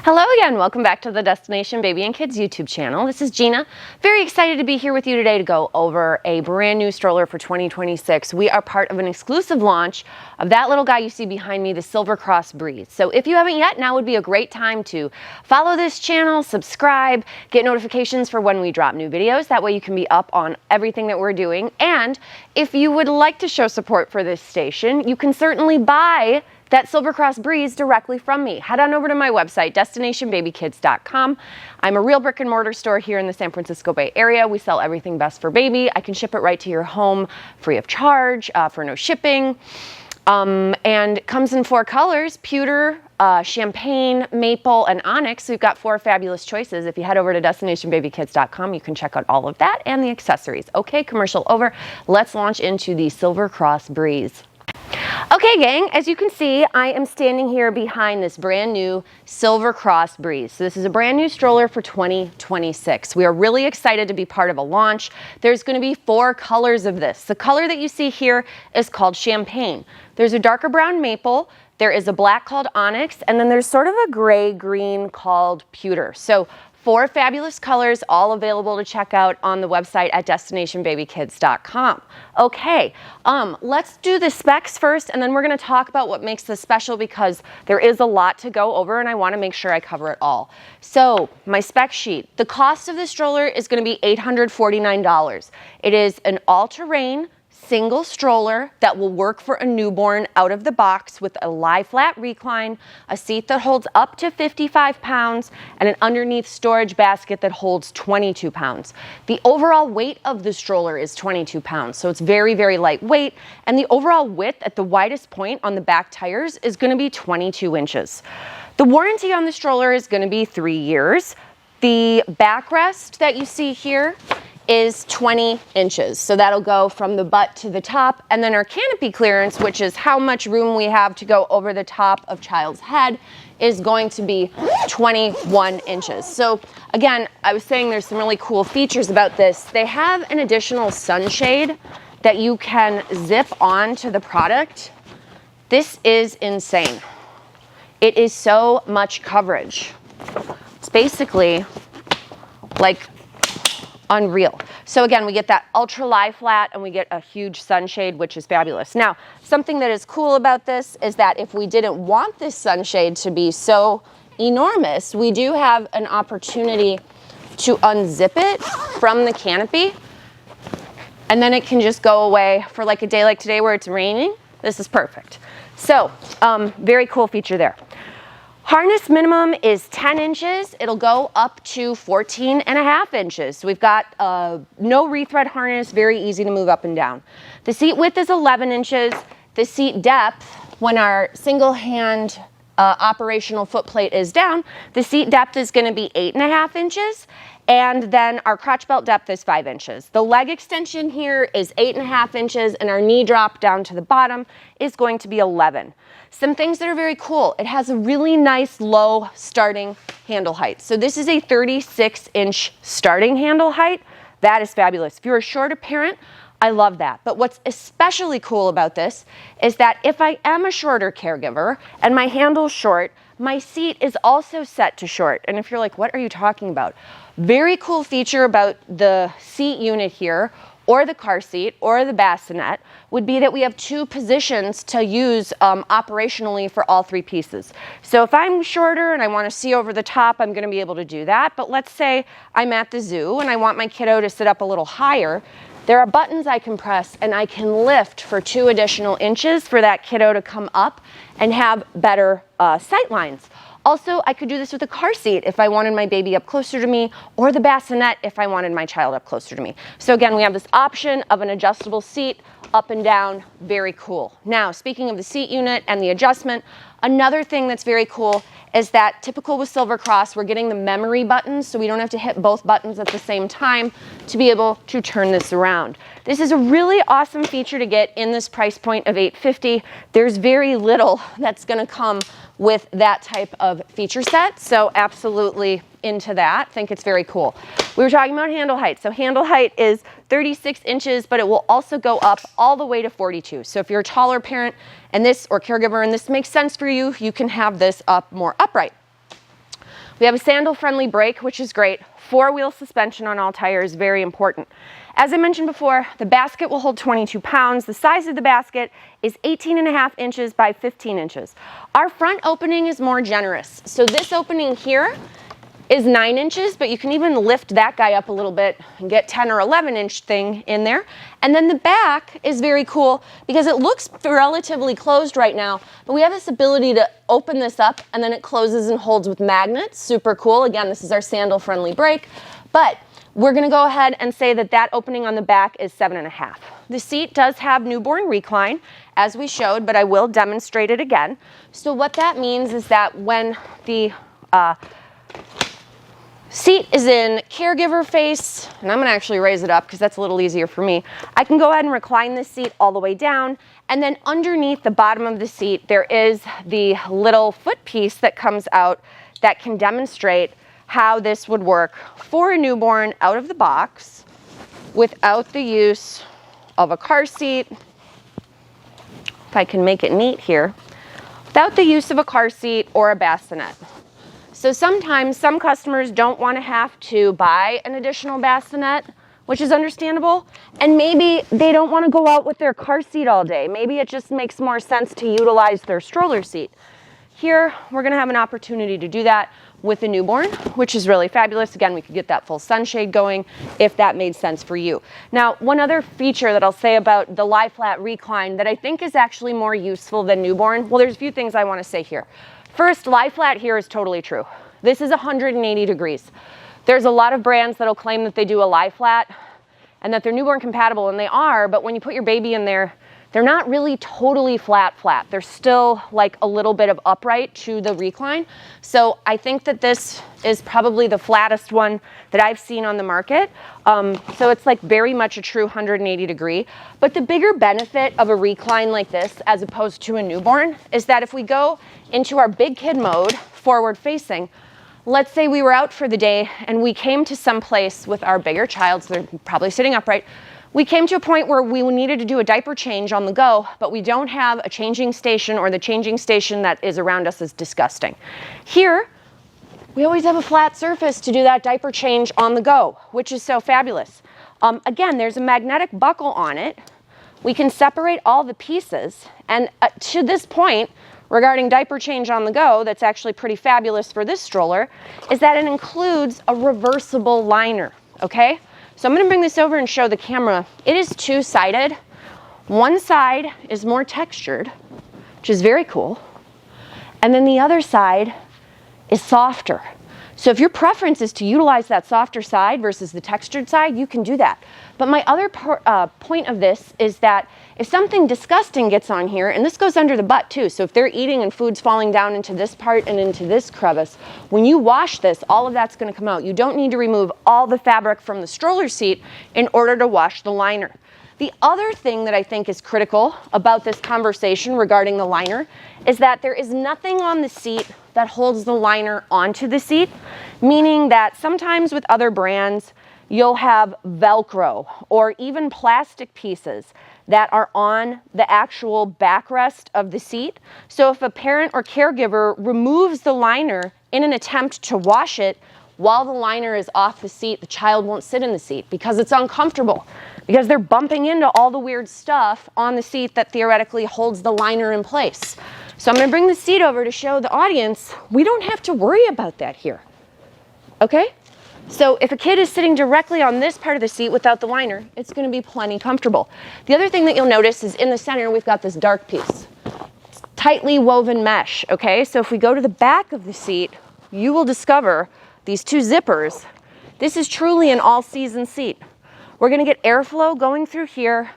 Hello again, welcome back to the Destination Baby and Kids YouTube channel. This is Gina. Very excited to be here with you today to go over a brand new stroller for 2026. We are part of an exclusive launch of that little guy you see behind me, the Silver Cross Breez. So if you haven't yet, now would be a great time to follow this channel, subscribe, get notifications for when we drop new videos. That way you can be up on everything that we're doing. And if you would like to show support for this station, you can certainly buy that Silver Cross Breez directly from me. Head on over to my website, destinationbabykids.com. I'm a real brick and mortar store here in the San Francisco Bay Area. We sell everything best for baby. I can ship it right to your home free of charge for no shipping. And comes in 4 colors, pewter, champagne, maple, and onyx. So we've got 4 fabulous choices. If you head over to destinationbabykids.com, you can check out all of that and the accessories. Okay, commercial over. Let's launch into the Silver Cross Breez. Okay, gang, as you can see, I am standing here behind this brand new Silver Cross Breez. So this is a brand new stroller for 2026. We are really excited to be part of a launch. There's going to be 4 colors of this. The color that you see here is called champagne. There's a darker brown maple, there is a black called onyx, and then there's sort of a gray-green called pewter. So 4 fabulous colors, all available to check out on the website at destinationbabykids.com. Okay, let's do the specs first, and then we're going to talk about what makes this special because there is a lot to go over, and I want to make sure I cover it all. So, my spec sheet. The cost of this stroller is going to be $849. It is an all-terrain single stroller that will work for a newborn out of the box with a lie flat recline, a seat that holds up to 55 pounds, and an underneath storage basket that holds 22 pounds. The overall weight of the stroller is 22 pounds, so it's very, very lightweight, and the overall width at the widest point on the back tires is going to be 22 inches. The warranty on the stroller is going to be 3 years. The backrest that you see here is 20 inches. So that'll go from the butt to the top. And then our canopy clearance, which is how much room we have to go over the top of child's head, is going to be 21 inches. So again, I was saying there's some really cool features about this. They have an additional sunshade that you can zip on to the product. This is insane. It is so much coverage. It's basically like unreal. So again, we get that ultra lie flat and we get a huge sunshade, which is fabulous. Now, something that is cool about this is that if we didn't want this sunshade to be so enormous, we do have an opportunity to unzip it from the canopy, and then it can just go away for like a day like today where it's raining. This is perfect. So, very cool feature there. Harness minimum is 10 inches. It'll go up to 14.5 inches. So we've got a no rethread harness, very easy to move up and down. The seat width is 11 inches. The seat depth, when our single hand operational foot plate is down, the seat depth is going to be 8.5 inches. And then our crotch belt depth is 5 inches. The leg extension here is 8.5 inches, and our knee drop down to the bottom is going to be 11. Some things that are very cool. It has a really nice low starting handle height. So this is a 36-inch starting handle height. That is fabulous. If you're a shorter parent, I love that. But what's especially cool about this is that if I am a shorter caregiver and my handle's short, my seat is also set to short. And if you're like, what are you talking about? Very cool feature about the seat unit here, or the car seat, or the bassinet, would be that we have 2 positions to use operationally for all 3 pieces. So if I'm shorter and I want to see over the top, I'm going to be able to do that. But let's say I'm at the zoo and I want my kiddo to sit up a little higher. There are buttons I can press and I can lift for 2 additional inches for that kiddo to come up and have better sight lines. Also, I could do this with a car seat if I wanted my baby up closer to me, or the bassinet if I wanted my child up closer to me. So again, we have this option of an adjustable seat up and down. Very cool. Now, speaking of the seat unit and the adjustment, another thing that's very cool is that typical with Silver Cross, we're getting the memory buttons, so we don't have to hit both buttons at the same time to be able to turn this around. This is a really awesome feature to get in this price point of $850. There's very little that's going to come with that type of feature set, so absolutely into that. Think it's very cool. We were talking about handle height. So handle height is 36 inches, but it will also go up all the way to 42. So if you're a taller parent and this, or caregiver, and this makes sense for you, you can have this up more upright. We have a sandal-friendly brake, which is great. 4-wheel suspension on all tires, very important. As I mentioned before, the basket will hold 22 pounds. The size of the basket is 18.5 inches by 15 inches. Our front opening is more generous. So this opening here is 9 inches, but you can even lift that guy up a little bit and get 10 or 11 inch thing in there. And then the back is very cool because it looks relatively closed right now, but we have this ability to open this up and then it closes and holds with magnets. Super cool. Again, this is our sandal friendly brake, but we're gonna go ahead and say that that opening on the back is 7.5. The seat does have newborn recline, as we showed, but I will demonstrate it again. So what that means is that when the seat is in caregiver face, and I'm gonna actually raise it up because that's a little easier for me. I can go ahead and recline this seat all the way down, and then underneath the bottom of the seat, there is the little foot piece that comes out that can demonstrate how this would work for a newborn out of the box without the use of a car seat. If I can make it neat here, without the use of a car seat or a bassinet. So sometimes some customers don't want to have to buy an additional bassinet, which is understandable, and maybe they don't want to go out with their car seat all day. Maybe it just makes more sense to utilize their stroller seat. Here, we're going to have an opportunity to do that with a newborn, which is really fabulous. Again, we could get that full sunshade going if that made sense for you. Now, one other feature that I'll say about the lie flat recline that I think is actually more useful than newborn, well, there's a few things I want to say here. First, lie flat here is totally true. This is 180 degrees. There's a lot of brands that'll claim that they do a lie flat and that they're newborn compatible, and they are, but when you put your baby in there, they're not really totally flat. They're still like a little bit of upright to the recline. So I think that this is probably the flattest one that I've seen on the market. So it's like very much a true 180 degree. But the bigger benefit of a recline like this as opposed to a newborn is that if we go into our big kid mode, forward facing, let's say we were out for the day and we came to some place with our bigger child, so they're probably sitting upright. We came to a point where we needed to do a diaper change on the go, but we don't have a changing station, or the changing station that is around us is disgusting. Here, we always have a flat surface to do that diaper change on the go, which is so fabulous. Again, there's a magnetic buckle on it. We can separate all the pieces, and to this point, regarding diaper change on the go, that's actually pretty fabulous for this stroller, is that it includes a reversible liner, okay? So I'm gonna bring this over and show the camera. It is two-sided. One side is more textured, which is very cool. And then the other side is softer. So if your preference is to utilize that softer side versus the textured side, you can do that. But my other point of this is that if something disgusting gets on here, and this goes under the butt too, so if they're eating and food's falling down into this part and into this crevice, when you wash this, all of that's gonna come out. You don't need to remove all the fabric from the stroller seat in order to wash the liner. The other thing that I think is critical about this conversation regarding the liner is that there is nothing on the seat that holds the liner onto the seat, meaning that sometimes with other brands, you'll have Velcro or even plastic pieces that are on the actual backrest of the seat. So if a parent or caregiver removes the liner in an attempt to wash it while the liner is off the seat, the child won't sit in the seat because it's uncomfortable, because they're bumping into all the weird stuff on the seat that theoretically holds the liner in place. So I'm gonna bring the seat over to show the audience, we don't have to worry about that here, okay? So if a kid is sitting directly on this part of the seat without the liner, it's gonna be plenty comfortable. The other thing that you'll notice is in the center, we've got this dark piece. It's tightly woven mesh, okay? So if we go to the back of the seat, you will discover these two zippers. This is truly an all-season seat. We're gonna get airflow going through here.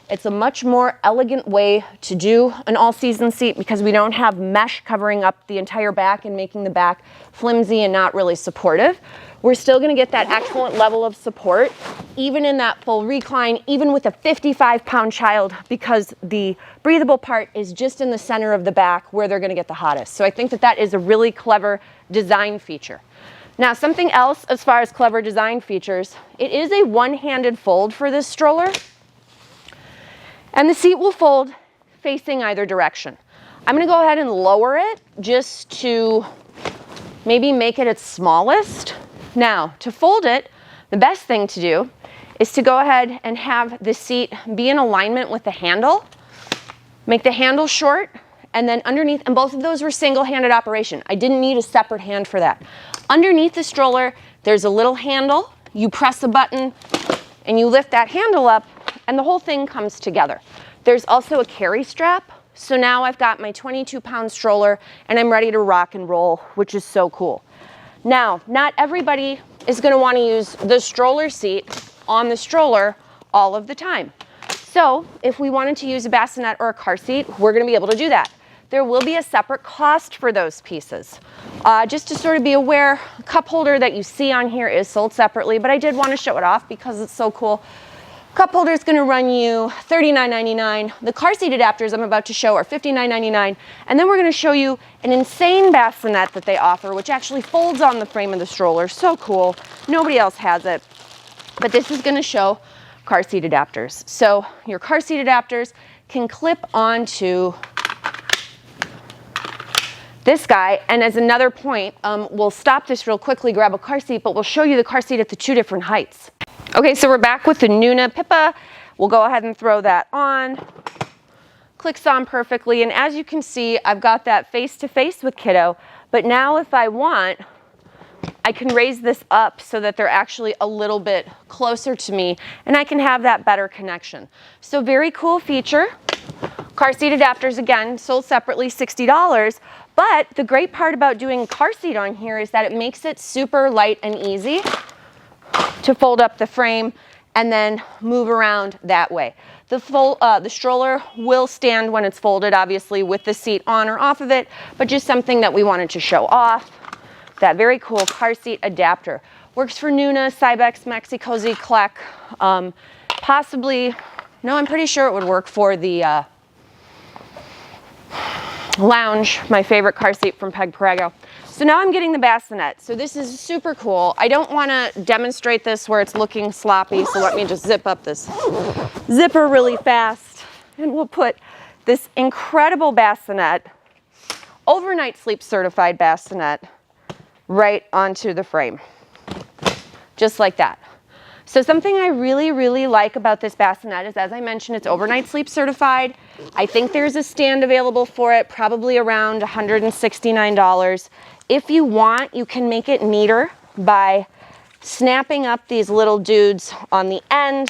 It's a much more elegant way to do an all-season seat because we don't have mesh covering up the entire back and making the back flimsy and not really supportive. We're still gonna get that excellent level of support, even in that full recline, even with a 55-pound child, because the breathable part is just in the center of the back where they're gonna get the hottest. So I think that that is a really clever design feature. Now, something else as far as clever design features, it is a one-handed fold for this stroller. And the seat will fold facing either direction. I'm gonna go ahead and lower it just to maybe make it its smallest. Now, to fold it, the best thing to do is to go ahead and have the seat be in alignment with the handle. Make the handle short, and then underneath, and both of those were single-handed operation. I didn't need a separate hand for that. Underneath the stroller, there's a little handle. You press a button, and you lift that handle up, and the whole thing comes together. There's also a carry strap. So now I've got my 22-pound stroller, and I'm ready to rock and roll, which is so cool. Now, not everybody is gonna wanna use the stroller seat on the stroller all of the time. So if we wanted to use a bassinet or a car seat, we're gonna be able to do that. There will be a separate cost for those pieces. Just to sort of be aware, the cup holder that you see on here is sold separately, but I did want to show it off because it's so cool. Cup holder is going to run you $39.99. The car seat adapters I'm about to show are $59.99. And then we're going to show you an insane bassinet that they offer, which actually folds on the frame of the stroller. So cool. Nobody else has it. But this is going to show car seat adapters. So your car seat adapters can clip onto this guy, and as another point, we'll stop this real quickly, grab a car seat, but we'll show you the car seat at the two different heights. Okay, so we're back with the Nuna Pippa. We'll go ahead and throw that on. Clicks on perfectly, and as you can see, I've got that face-to-face with kiddo, but now if I want, I can raise this up so that they're actually a little bit closer to me, and I can have that better connection. So very cool feature. Car seat adapters, again, sold separately, $60. But the great part about doing a car seat on here is that it makes it super light and easy to fold up the frame and then move around that way. The stroller will stand when it's folded, obviously, with the seat on or off of it, but just something that we wanted to show off. That very cool car seat adapter. Works for Nuna, Cybex, Maxi-Cosi, Kleck. Possibly, no, I'm pretty sure it would work for the Lounge, my favorite car seat from Peg Perego. So now I'm getting the bassinet. So this is super cool. I don't want to demonstrate this where it's looking sloppy, so let me just zip up this zipper really fast. And we'll put this incredible bassinet, overnight sleep certified bassinet, right onto the frame. Just like that. So something I really, really like about this bassinet is, as I mentioned, it's overnight sleep certified. I think there's a stand available for it, probably around $169. If you want, you can make it neater by snapping up these little dudes on the end.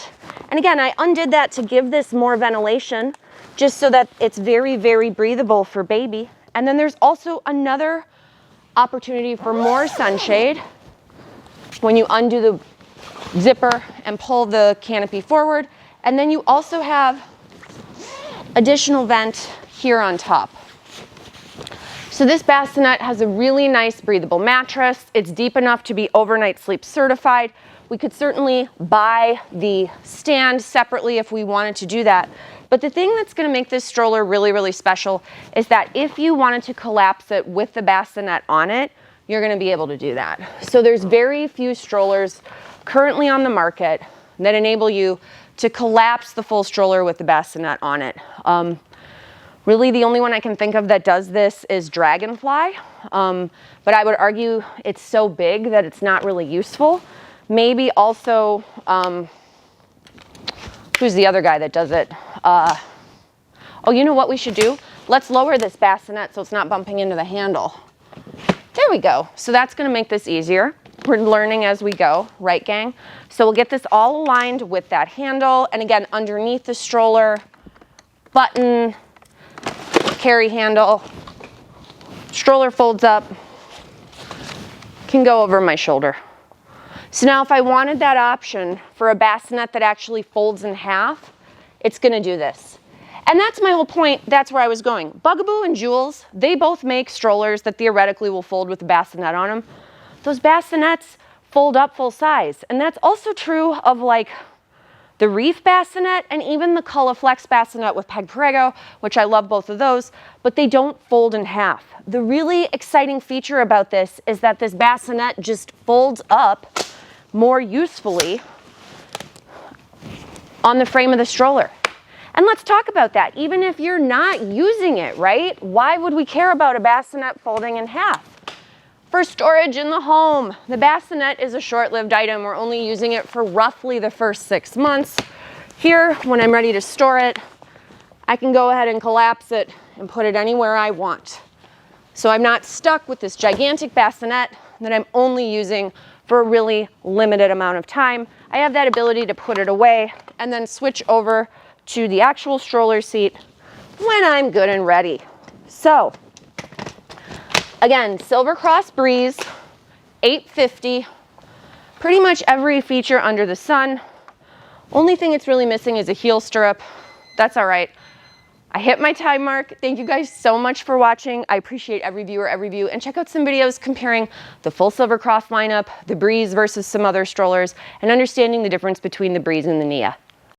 And again, I undid that to give this more ventilation, just so that it's very, very breathable for baby. And then there's also another opportunity for more sunshade when you undo the zipper and pull the canopy forward. And then you also have additional vent here on top. So this bassinet has a really nice breathable mattress. It's deep enough to be overnight sleep certified. We could certainly buy the stand separately if we wanted to do that. But the thing that's going to make this stroller really, really special is that if you wanted to collapse it with the bassinet on it, you're going to be able to do that. So there's very few strollers currently on the market that enable you to collapse the full stroller with the bassinet on it. Really, the only one I can think of that does this is Dragonfly, but I would argue it's so big that it's not really useful. Maybe also, who's the other guy that does it? Oh, you know what we should do? Let's lower this bassinet so it's not bumping into the handle. There we go. So that's going to make this easier. We're learning as we go, right, gang? So we'll get this all aligned with that handle. And again, underneath the stroller, button, carry handle, stroller folds up, can go over my shoulder. So now if I wanted that option for a bassinet that actually folds in half, it's going to do this. And that's my whole point. That's where I was going. Bugaboo and Jules, they both make strollers that theoretically will fold with a bassinet on them. Those bassinets fold up full size. And that's also true of like the Reef bassinet and even the Colorflex bassinet with Peg Perego, which I love both of those, but they don't fold in half. The really exciting feature about this is that this bassinet just folds up more usefully on the frame of the stroller. And let's talk about that. Even if you're not using it, right? Why would we care about a bassinet folding in half? For storage in the home, the bassinet is a short-lived item. We're only using it for roughly the first 6 months. Here, when I'm ready to store it, I can go ahead and collapse it and put it anywhere I want. So I'm not stuck with this gigantic bassinet that I'm only using for a really limited amount of time. I have that ability to put it away and then switch over to the actual stroller seat when I'm good and ready. So, again, Silver Cross Breez, $8.50. Pretty much every feature under the sun. Only thing it's really missing is a heel stirrup. That's all right. I hit my time mark. Thank you guys so much for watching. I appreciate every viewer, every view, and check out some videos comparing the full Silver Cross lineup, the Breez versus some other strollers, and understanding the difference between the Breez and the Nia.